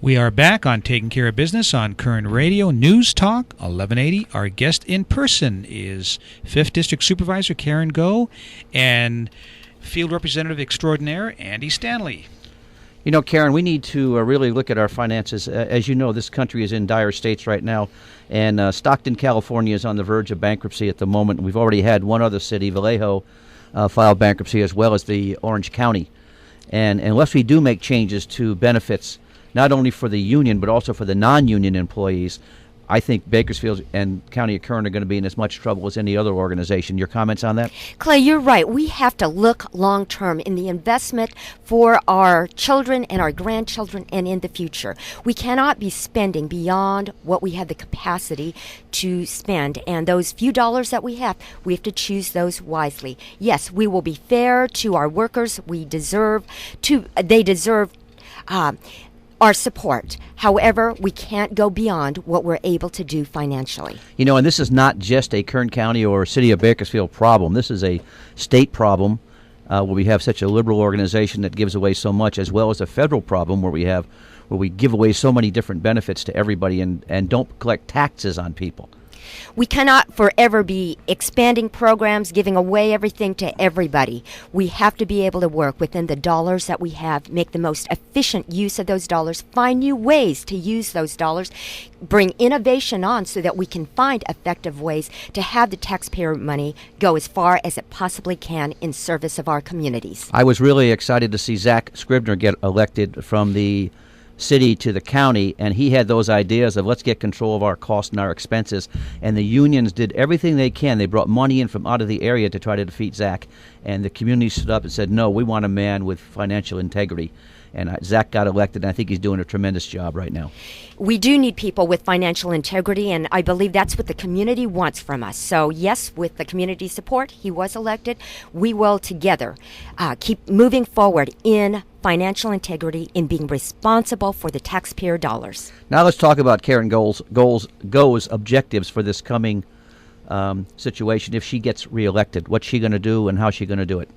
We are back on Taking Care of Business on Kern Radio News Talk 1180. Our guest in person is 5th District Supervisor Karen Go and Field Representative Extraordinaire Andy Stanley. You know, Karen, we need to really look at our finances. As you know, this country is in dire states right now, and Stockton, California is on the verge of bankruptcy at the moment. We've already had one other city, Vallejo, file bankruptcy, as well as the Orange County. And unless we do make changes to benefits, not only for the union but also for the non-union employees, I think Bakersfield and County of Kern are going to be in as much trouble as any other organization. Your comments on that? Clay, you're right. We have to look long-term in the investment for our children and our grandchildren and in the future. We cannot be spending beyond what we have the capacity to spend. And those few dollars that we have to choose those wisely. Yes, we will be fair to our workers. They deserve our support. However, we can't go beyond what we're able to do financially. You know, and this is not just a Kern County or City of Bakersfield problem. This is a state problem where we have such a liberal organization that gives away so much, as well as a federal problem where we give away so many different benefits to everybody and don't collect taxes on people. We cannot forever be expanding programs, giving away everything to everybody. We have to be able to work within the dollars that we have, make the most efficient use of those dollars, find new ways to use those dollars, bring innovation on so that we can find effective ways to have the taxpayer money go as far as it possibly can in service of our communities. I was really excited to see Zach Scribner get elected from the city to the county, and he had those ideas of let's get control of our costs and our expenses, and the unions did everything they can. They brought money in from out of the area to try to defeat Zach, and the community stood up and said, no, we want a man with financial integrity. And Zach got elected, and I think he's doing a tremendous job right now. We do need people with financial integrity, and I believe that's what the community wants from us. So, yes, with the community support, he was elected. We will together keep moving forward in financial integrity, in being responsible for the taxpayer dollars. Now let's talk about Karen Go's objectives for this coming situation if she gets reelected. What's she going to do, and how's she going to do it?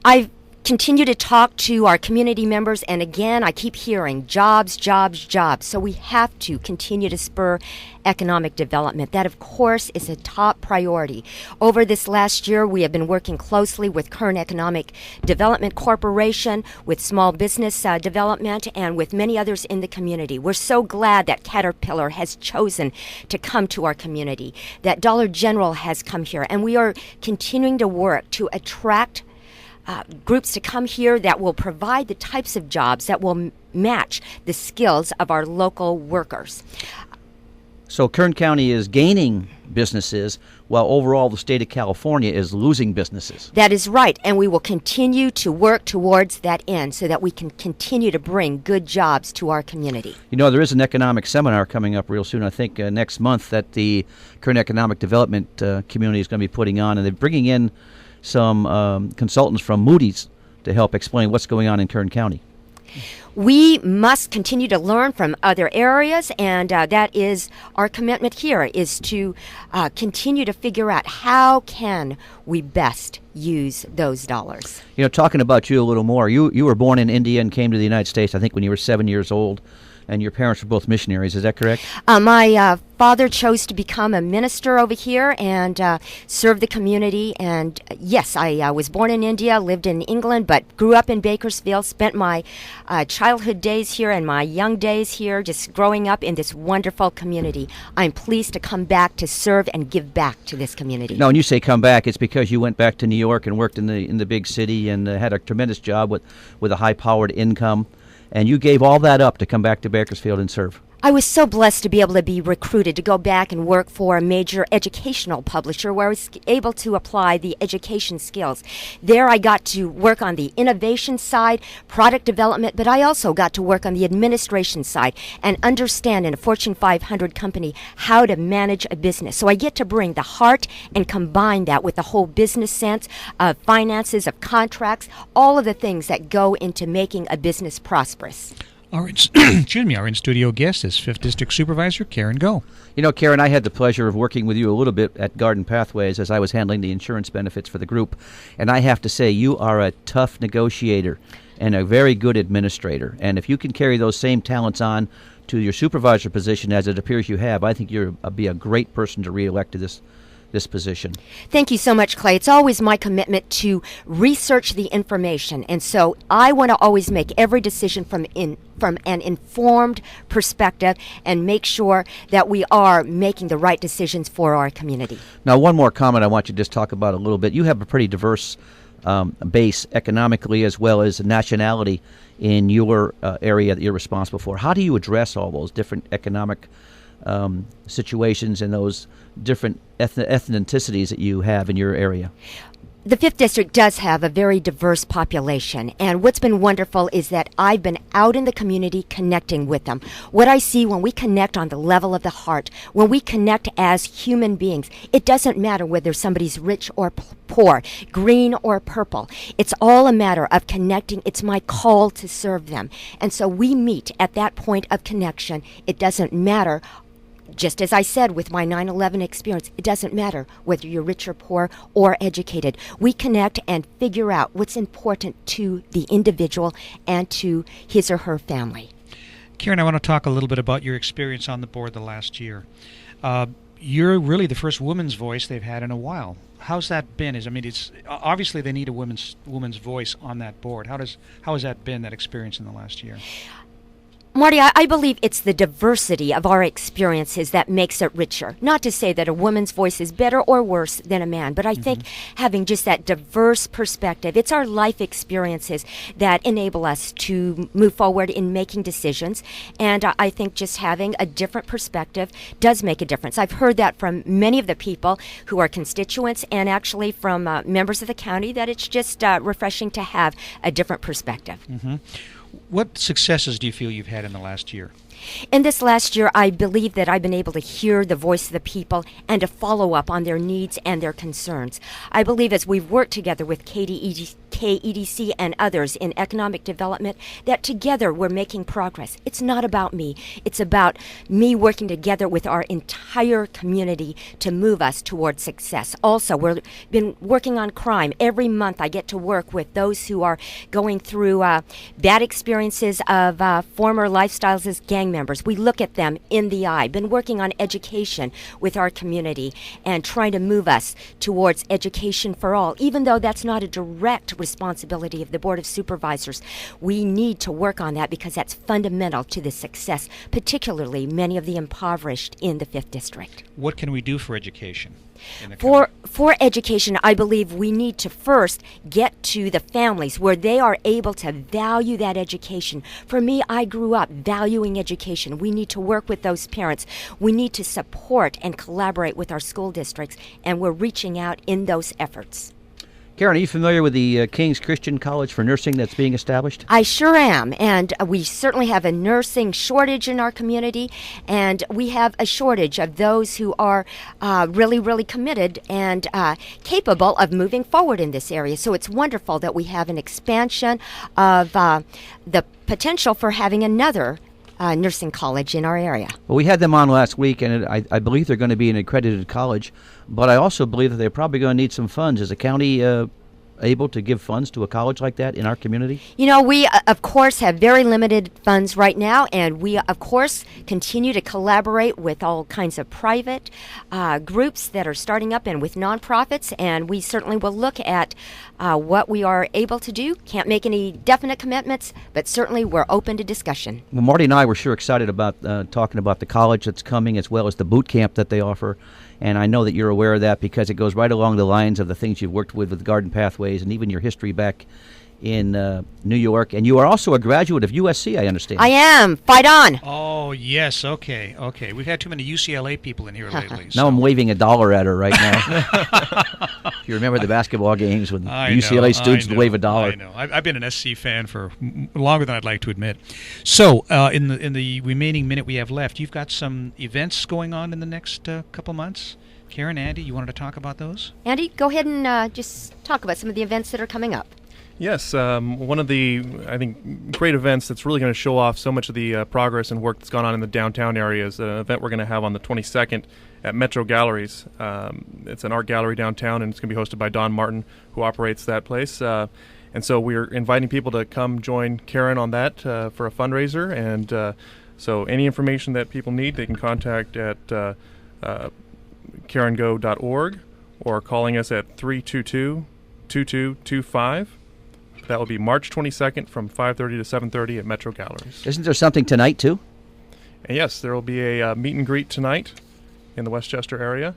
I've continue to talk to our community members, and again, I keep hearing jobs, jobs, jobs. So we have to continue to spur economic development. That, of course, is a top priority. Over this last year, we have been working closely with Kern Economic Development Corporation, with small business development, and with many others in the community. We're so glad that Caterpillar has chosen to come to our community, that Dollar General has come here, and we are continuing to work to attract groups to come here that will provide the types of jobs that will match the skills of our local workers. So Kern County is gaining businesses while overall the state of California is losing businesses. That is right, and we will continue to work towards that end so that we can continue to bring good jobs to our community. You know, there is an economic seminar coming up real soon, I think next month, that the Kern Economic Development community is going to be putting on, and they're bringing in some consultants from Moody's to help explain what's going on in Kern County. We must continue to learn from other areas, and that is our commitment here, is to continue to figure out how can we best use those dollars. You know, talking about you a little more, you were born in India and came to the United States, I think, when you were 7 years old. And your parents were both missionaries, is that correct? My father chose to become a minister over here and serve the community. And yes, I was born in India, lived in England, but grew up in Bakersfield, spent my childhood days here and my young days here, just growing up in this wonderful community. I'm pleased to come back to serve and give back to this community. Now, when you say come back, it's because you went back to New York and worked in the big city and had a tremendous job with a high-powered income. And you gave all that up to come back to Bakersfield and serve. I was so blessed to be able to be recruited to go back and work for a major educational publisher where I was able to apply the education skills. There I got to work on the innovation side, product development, but I also got to work on the administration side and understand in a Fortune 500 company how to manage a business. So I get to bring the heart and combine that with the whole business sense of finances, of contracts, all of the things that go into making a business prosperous. Our in-studio guest is 5th District Supervisor Karen Go. You know, Karen, I had the pleasure of working with you a little bit at Garden Pathways as I was handling the insurance benefits for the group. And I have to say, you are a tough negotiator. and a very good administrator. And if you can carry those same talents on to your supervisor position, as it appears you have, I think you'll be a great person to reelect to this position. Thank you so much, Clay. It's always my commitment to research the information, and so I want to always make every decision from an informed perspective and make sure that we are making the right decisions for our community. Now, one more comment I want you to just talk about a little bit. You have a pretty diverse base economically as well as nationality in your area that you're responsible for. How do you address all those different economic situations and those different ethnicities that you have in your area? The 5th District does have a very diverse population, and what's been wonderful is that I've been out in the community connecting with them. What I see when we connect on the level of the heart, when we connect as human beings, it doesn't matter whether somebody's rich or poor, green or purple. It's all a matter of connecting. It's my call to serve them. And so we meet at that point of connection. It doesn't matter. Just as I said with my 9/11 experience, it doesn't matter whether you're rich or poor or educated. We connect and figure out what's important to the individual and to his or her family. Karen, I want to talk a little bit about your experience on the board the last year. You're really the first woman's voice they've had in a while. How's that been? It's obviously they need a woman's voice on that board. How has that been, that experience in the last year? Marty, I believe it's the diversity of our experiences that makes it richer. Not to say that a woman's voice is better or worse than a man, but I think having just that diverse perspective, it's our life experiences that enable us to move forward in making decisions. And I think just having a different perspective does make a difference. I've heard that from many of the people who are constituents and actually from members of the county, that it's just refreshing to have a different perspective. Mm-hmm. What successes do you feel you've had in the last year? In this last year, I believe that I've been able to hear the voice of the people and to follow up on their needs and their concerns. I believe as we've worked together with KEDC and others in economic development, that together we're making progress. It's not about me. It's about me working together with our entire community to move us towards success. Also, we've been working on crime. Every month I get to work with those who are going through bad experiences of former lifestyles as gang members. We look at them in the eye. Been working on education with our community and trying to move us towards education for all. Even though that's not a direct responsibility of the Board of Supervisors, we need to work on that because that's fundamental to the success, particularly many of the impoverished in the 5th District. What can we do for education? For education, I believe we need to first get to the families where they are able to value that education. For me, I grew up valuing education. We need to work with those parents. We need to support and collaborate with our school districts, and we're reaching out in those efforts. Karen, are you familiar with the King's Christian College for Nursing that's being established? I sure am, and we certainly have a nursing shortage in our community, and we have a shortage of those who are really, really committed and capable of moving forward in this area. So it's wonderful that we have an expansion of the potential for having another nursing college in our area. Well, we had them on last week, and I believe they're going to be an accredited college, but I also believe that they're probably going to need some funds. Is the county able to give funds to a college like that in our community? You know, we, of course, have very limited funds right now, and we, of course, continue to collaborate with all kinds of private groups that are starting up and with nonprofits, and we certainly will look at what we are able to do. Can't make any definite commitments, but certainly we're open to discussion. Well, Marty and I were sure excited about talking about the college that's coming as well as the boot camp that they offer. And I know that you're aware of that because it goes right along the lines of the things you've worked with Garden Pathways and even your history back in New York. And you are also a graduate of USC, I understand. I am. Fight on. Oh, yes. Okay. We've had too many UCLA people in here lately. Now I'm waving $1 at her right now. If you remember the basketball games when UCLA students would wave $1. I know. I've been an SC fan for longer than I'd like to admit. So, in the remaining minute we have left, you've got some events going on in the next couple months. Karen, Andy, you wanted to talk about those? Andy, go ahead and just talk about some of the events that are coming up. Yes, one of the, I think, great events that's really going to show off so much of the progress and work that's gone on in the downtown area is an event we're going to have on the 22nd at Metro Galleries. It's an art gallery downtown, and it's going to be hosted by Don Martin, who operates that place. And And so we're inviting people to come join Karen on that for a fundraiser. And so any information that people need, they can contact at KarenGo.org or calling us at 322-2225. That will be March 22nd from 5:30 to 7:30 at Metro Galleries. Isn't there something tonight, too? And yes, there will be a meet and greet tonight in the Westchester area.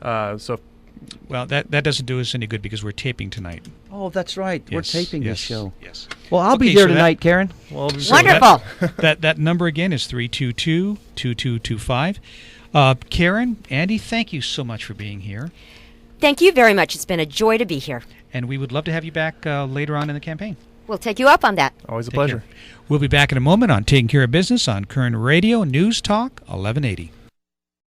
Well, that doesn't do us any good because we're taping tonight. Oh, that's right. We're Yes, taping this yes, show. Yes. Well, I'll be Okay, there so tonight, Karen. Well, Wonderful. That number again is 322-2225. Karen, Andy, thank you so much for being here. Thank you very much. It's been a joy to be here. And we would love to have you back later on in the campaign. We'll take you up on that. Always a Take pleasure. care. We'll be back in a moment on Taking Care of Business on Kern Radio News Talk 1180.